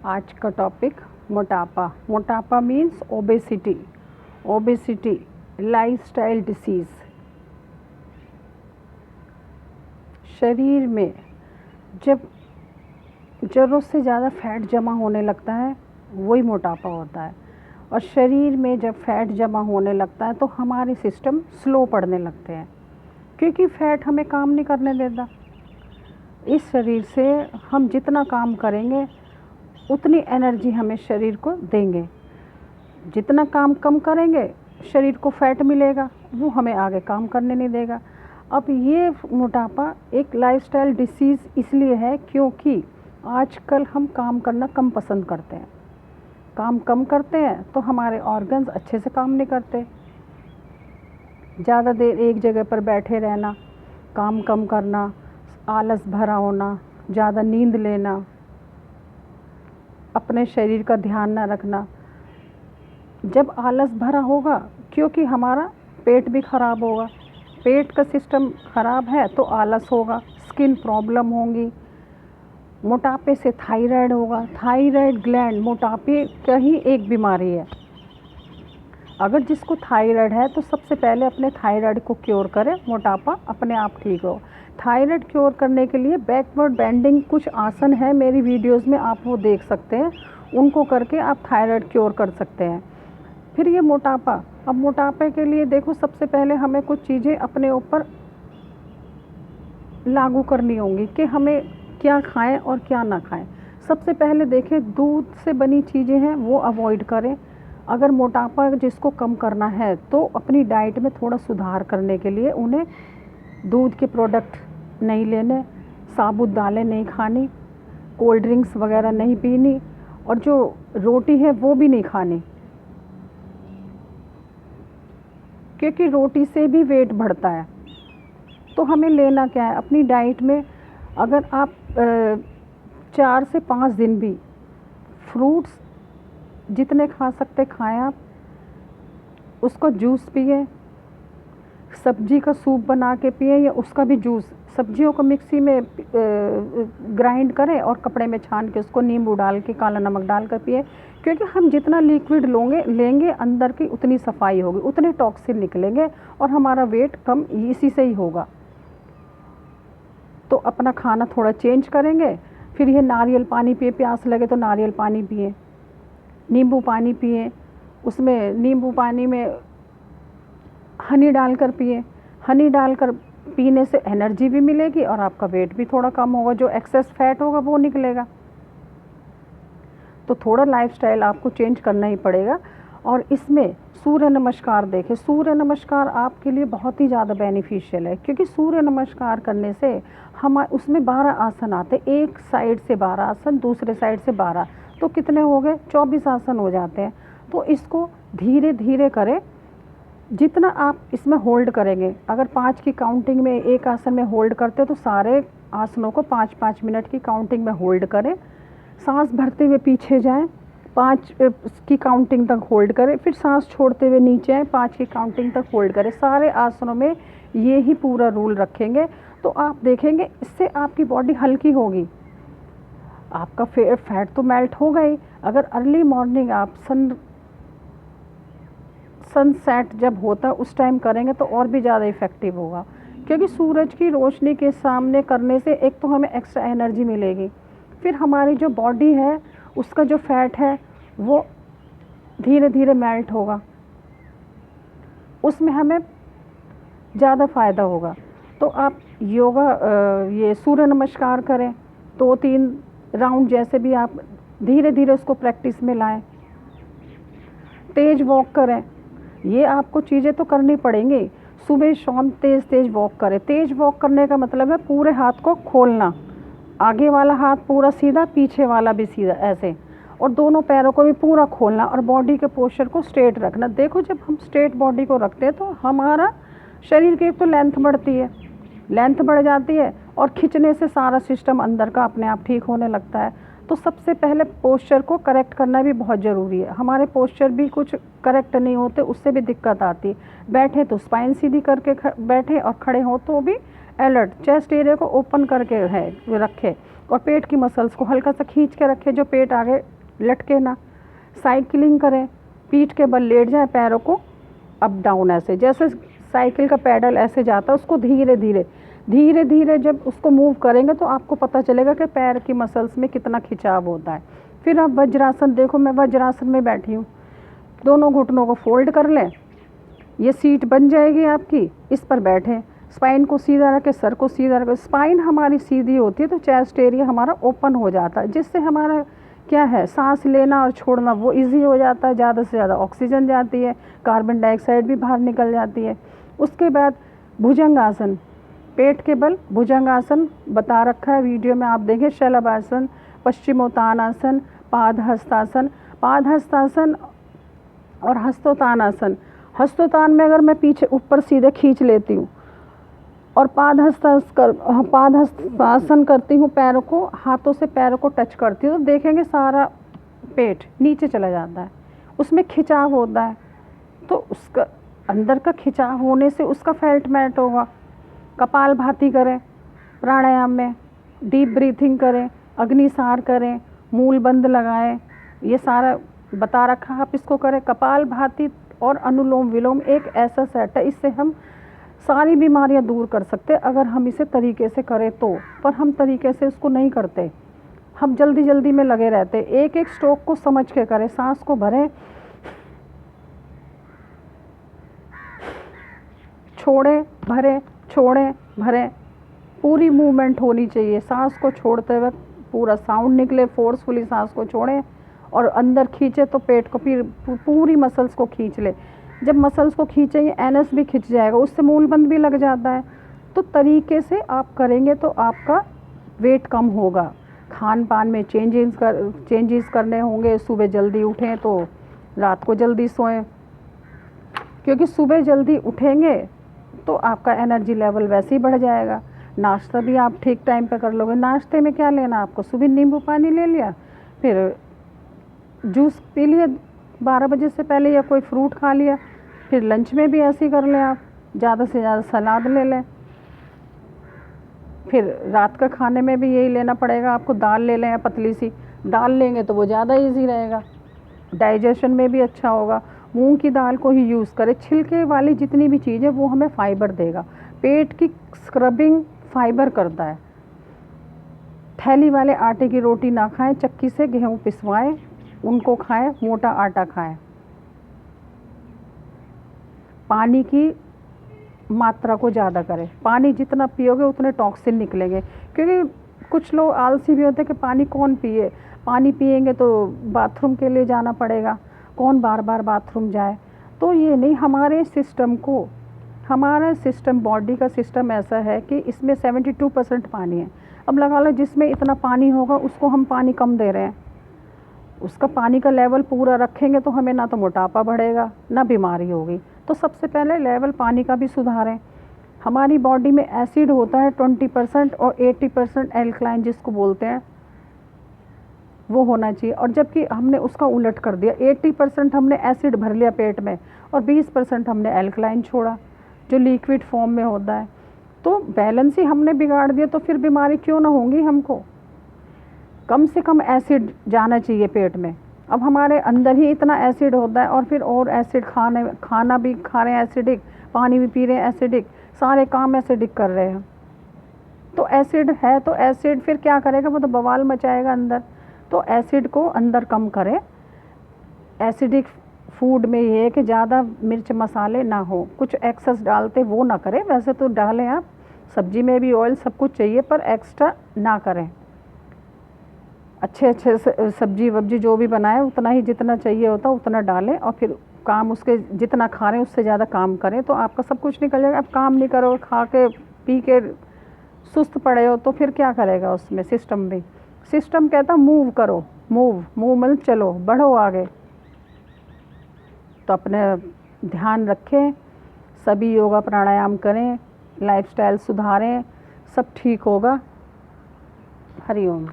आज का टॉपिक मोटापा। मोटापा means obesity. Obesity lifestyle disease. शरीर में जब ज़रूरत से ज़्यादा फैट जमा होने लगता है वही मोटापा होता है। और शरीर में जब फैट जमा होने लगता है तो हमारे सिस्टम स्लो पड़ने लगते हैं, क्योंकि फैट हमें काम नहीं करने देता। इस शरीर से हम जितना काम करेंगे उतनी एनर्जी हमें शरीर को देंगे। जितना काम कम करेंगे शरीर को फैट मिलेगा, वो हमें आगे काम करने नहीं देगा। अब ये मोटापा एक लाइफस्टाइल डिसीज़ इसलिए है क्योंकि आजकल हम काम करना कम पसंद करते हैं। काम कम करते हैं तो हमारे ऑर्गन्स अच्छे से काम नहीं करते। ज़्यादा देर एक जगह पर बैठे रहना, काम कम करना, आलस भरा होना, ज़्यादा नींद लेना, अपने शरीर का ध्यान न रखना। जब आलस भरा होगा क्योंकि हमारा पेट भी ख़राब होगा, पेट का सिस्टम ख़राब है तो आलस होगा, स्किन प्रॉब्लम होंगी। मोटापे से थायराइड होगा। थायराइड ग्लैंड मोटापे का ही एक बीमारी है। अगर जिसको थायराइड है तो सबसे पहले अपने थायराइड को क्योर करें, मोटापा अपने आप ठीक हो। थायराइड क्योर करने के लिए बैकवर्ड बेंडिंग कुछ आसन है, मेरी वीडियोस में आप वो देख सकते हैं, उनको करके आप थायराइड क्योर कर सकते हैं। फिर ये मोटापा, अब मोटापे के लिए देखो सबसे पहले हमें कुछ चीज़ें अपने ऊपर लागू करनी होंगी कि हमें क्या खाएं और क्या ना खाएं। सबसे पहले देखें, दूध से बनी चीज़ें हैं वो अवॉइड करें। अगर मोटापा जिसको कम करना है तो अपनी डाइट में थोड़ा सुधार करने के लिए उन्हें दूध के प्रोडक्ट नहीं लेने, साबुत दालें नहीं खानी, कोल्ड ड्रिंक्स वगैरह नहीं पीनी, और जो रोटी है वो भी नहीं खानी, क्योंकि रोटी से भी वेट बढ़ता है। तो हमें लेना क्या है अपनी डाइट में, अगर आप 4 से 5 दिन भी फ्रूट्स जितने खा सकते खाएं, आप उसका जूस पिए, सब्जी का सूप बना के पिए या उसका भी जूस, सब्जियों को मिक्सी में ग्राइंड करें और कपड़े में छान के उसको नींबू डाल के काला नमक डाल कर पिए। क्योंकि हम जितना लिक्विड लेंगे अंदर की उतनी सफाई होगी, उतने टॉक्सिन निकलेंगे और हमारा वेट कम इसी से ही होगा। तो अपना खाना थोड़ा चेंज करेंगे। फिर ये नारियल पानी पिए, प्यास लगे तो नारियल पानी पिए, नींबू पानी पिए, उसमें नींबू पानी में हनी डालकर पिए। हनी डालकर पीने से एनर्जी भी मिलेगी और आपका वेट भी थोड़ा कम होगा, जो एक्सेस फैट होगा वो निकलेगा। तो थोड़ा लाइफस्टाइल आपको चेंज करना ही पड़ेगा। और इसमें सूर्य नमस्कार देखें, सूर्य नमस्कार आपके लिए बहुत ही ज़्यादा बेनिफिशियल है, क्योंकि सूर्य नमस्कार करने से हम उसमें 12 आसन आते, एक साइड से 12 आसन, दूसरे साइड से 12, तो कितने हो गए 24 आसन हो जाते हैं। तो इसको धीरे धीरे करें। जितना आप इसमें होल्ड करेंगे, अगर 5 की काउंटिंग में एक आसन में होल्ड करते तो सारे आसनों को 5-5 मिनट की काउंटिंग में होल्ड करें। सांस भरते हुए पीछे जाएं, 5 की काउंटिंग तक होल्ड करें, फिर सांस छोड़ते हुए नीचे आएँ, 5 की काउंटिंग तक होल्ड करें। सारे आसनों में ये ही पूरा रूल रखेंगे तो आप देखेंगे इससे आपकी बॉडी हल्की होगी, आपका फैट तो मेल्ट हो गई। अगर अर्ली मॉर्निंग आप सनसेट जब होता है उस टाइम करेंगे तो और भी ज़्यादा इफ़ेक्टिव होगा, क्योंकि सूरज की रोशनी के सामने करने से एक तो हमें एक्स्ट्रा एनर्जी मिलेगी, फिर हमारी जो बॉडी है उसका जो फैट है वो धीरे धीरे मेल्ट होगा, उसमें हमें ज़्यादा फ़ायदा होगा। तो आप योगा ये सूर्य नमस्कार करें 2-3 राउंड, जैसे भी आप धीरे धीरे उसको प्रैक्टिस में लाएं। तेज़ वॉक करें, ये आपको चीज़ें तो करनी पड़ेंगी। सुबह शाम तेज़ वॉक करें। तेज़ वॉक करने का मतलब है पूरे हाथ को खोलना, आगे वाला हाथ पूरा सीधा, पीछे वाला भी सीधा ऐसे, और दोनों पैरों को भी पूरा खोलना और बॉडी के पोस्चर को स्ट्रेट रखना। देखो जब हम स्ट्रेट बॉडी को रखते हैं तो हमारा शरीर की एक तो लेंथ बढ़ती है, लेंथ बढ़ जाती है, और खींचने से सारा सिस्टम अंदर का अपने आप ठीक होने लगता है। तो सबसे पहले पोस्चर को करेक्ट करना भी बहुत ज़रूरी है। हमारे पोस्चर भी कुछ करेक्ट नहीं होते, उससे भी दिक्कत आती है। बैठे तो स्पाइन सीधी करके बैठे, और खड़े हो तो भी अलर्ट, चेस्ट एरिया को ओपन करके है रखें, और पेट की मसल्स को हल्का सा खींच के रखें, जो पेट आगे लटके ना। साइकिलिंग करें, पीठ के बल लेट जाए, पैरों को अप डाउन ऐसे, जैसे साइकिल का पैडल ऐसे जाता है, उसको धीरे धीरे धीरे धीरे जब उसको मूव करेंगे तो आपको पता चलेगा कि पैर की मसल्स में कितना खिंचाव होता है। फिर आप वज्रासन देखो, मैं वज्रासन में बैठी हूँ, दोनों घुटनों को फोल्ड कर लें, ये सीट बन जाएगी आपकी, इस पर बैठें, स्पाइन को सीधा रखें, सर को सीधा रखें। स्पाइन हमारी सीधी होती है तो चेस्ट एरिया हमारा ओपन हो जाता है, जिससे हमारा क्या है, सांस लेना और छोड़ना वो इजी हो जाता है, ज़्यादा से ज़्यादा ऑक्सीजन जाती है, कार्बन डाइऑक्साइड भी बाहर निकल जाती है। उसके बाद भुजंगासन, पेट के बल भुजंगासन बता रखा है वीडियो में, आप देखें। शलभासन, पश्चिमोत्तानासन, पादहस्तासन। पादहस्तासन और हस्तोत्तानासन, हस्तोत्तान में अगर मैं पीछे ऊपर सीधे खींच लेती हूँ और पादहस्तासन करती हूँ, पैरों को हाथों से पैरों को टच करती हूँ, तो देखेंगे सारा पेट नीचे चला जाता है, उसमें खिंचाव होता है, तो उसका अंदर का खिंचाव होने से उसका फेल्टमेंट होगा। कपालभाति करें प्राणायाम में, डीप ब्रीथिंग करें, अग्निसार करें, मूल बंद लगाएं, ये सारा बता रखा है, आप इसको करें। कपालभाति और अनुलोम विलोम एक ऐसा सेट है, इससे हम सारी बीमारियां दूर कर सकते हैं अगर हम इसे तरीके से करें तो, पर हम तरीके से इसको नहीं करते, हम जल्दी जल्दी में लगे रहते। एक एक स्ट्रोक को समझ के करें, सांस को भरें, छोड़ें, भरें, छोड़ें, भरें, पूरी मूवमेंट होनी चाहिए। सांस को छोड़ते वक्त पूरा साउंड निकले, फोर्सफुली सांस को छोड़ें और अंदर खींचे तो पेट को फिर पूरी मसल्स को खींच ले। जब मसल्स को खींचेंगे एनएस भी खिंच जाएगा, उससे मूलबंद भी लग जाता है। तो तरीके से आप करेंगे तो आपका वेट कम होगा। खान पान में चेंजेस करने होंगे, सुबह जल्दी उठें तो रात को जल्दी सोएं, क्योंकि सुबह जल्दी उठेंगे तो आपका एनर्जी लेवल वैसे ही बढ़ जाएगा। नाश्ता भी आप ठीक टाइम पे कर लोगे। नाश्ते में क्या लेना आपको, सुबह नींबू पानी ले लिया, फिर जूस पी लिया 12 बजे से पहले, या कोई फ्रूट खा लिया, फिर लंच में भी ऐसे ही कर लें आप, ज़्यादा से ज़्यादा सलाद ले लें। फिर रात का खाने में भी यही लेना पड़ेगा आपको, दाल ले लें या पतली सी दाल लेंगे तो वो ज़्यादा इजी रहेगा, डाइजेशन में भी अच्छा होगा। मूंग की दाल को ही यूज़ करें, छिलके वाली जितनी भी चीज़ है वो हमें फाइबर देगा, पेट की स्क्रबिंग फाइबर करता है। थैली वाले आटे की रोटी ना खाएं, चक्की से गेहूँ पिसवाएं उनको खाएं, मोटा आटा खाएं। पानी की मात्रा को ज़्यादा करें, पानी जितना पियोगे उतने टॉक्सिन निकलेंगे, क्योंकि कुछ लोग आलसी भी होते हैं कि पानी कौन पिए, पानी पिएंगे तो बाथरूम के लिए जाना पड़ेगा, कौन बार बार बाथरूम जाए। तो ये नहीं, हमारा सिस्टम बॉडी का सिस्टम ऐसा है कि इसमें 72% पानी है। अब लगा लो जिसमें इतना पानी होगा उसको हम पानी कम दे रहे हैं, उसका पानी का लेवल पूरा रखेंगे तो हमें ना तो मोटापा बढ़ेगा ना बीमारी होगी। तो सबसे पहले लेवल पानी का भी सुधारें। हमारी बॉडी में एसिड होता है 20% और 80% एल्कलाइन जिसको बोलते हैं वो होना चाहिए, और जबकि हमने उसका उलट कर दिया, 80% हमने एसिड भर लिया पेट में और 20% हमने एल्कलाइन छोड़ा जो लिक्विड फॉर्म में होता है। तो बैलेंस ही हमने बिगाड़ दिया, तो फिर बीमारी क्यों ना होंगी हमको। कम से कम एसिड जाना चाहिए पेट में। अब हमारे अंदर ही इतना एसिड होता है और फिर और एसिड खाना भी खा रहे हैं एसिडिक, पानी भी पी रहे हैं एसिडिक, सारे काम एसिडिक कर रहे हैं। तो एसिड है तो एसिड फिर क्या करेगा, वो तो बवाल मचाएगा अंदर। तो एसिड को अंदर कम करें। एसिडिक फूड में ये है कि ज़्यादा मिर्च मसाले ना हो, कुछ एक्सेस डालते वो ना करें, वैसे तो डालें आप, सब्जी में भी ऑयल सब कुछ चाहिए पर एक्स्ट्रा ना करें। अच्छे सब्जी वब्जी जो भी बनाए उतना ही जितना चाहिए होता उतना डालें, और फिर काम उसके जितना खा रहे हैं उससे ज़्यादा काम करें तो आपका सब कुछ निकल जाएगा। अब काम नहीं करो, खा के पी के सुस्त पड़े हो तो फिर क्या करेगा उसमें सिस्टम भी। सिस्टम कहता मूव करो, मूव मतलब चलो बढ़ो आगे। तो अपने ध्यान रखें, सभी योगा प्राणायाम करें, लाइफस्टाइल सुधारें, सब ठीक होगा। हरिओम।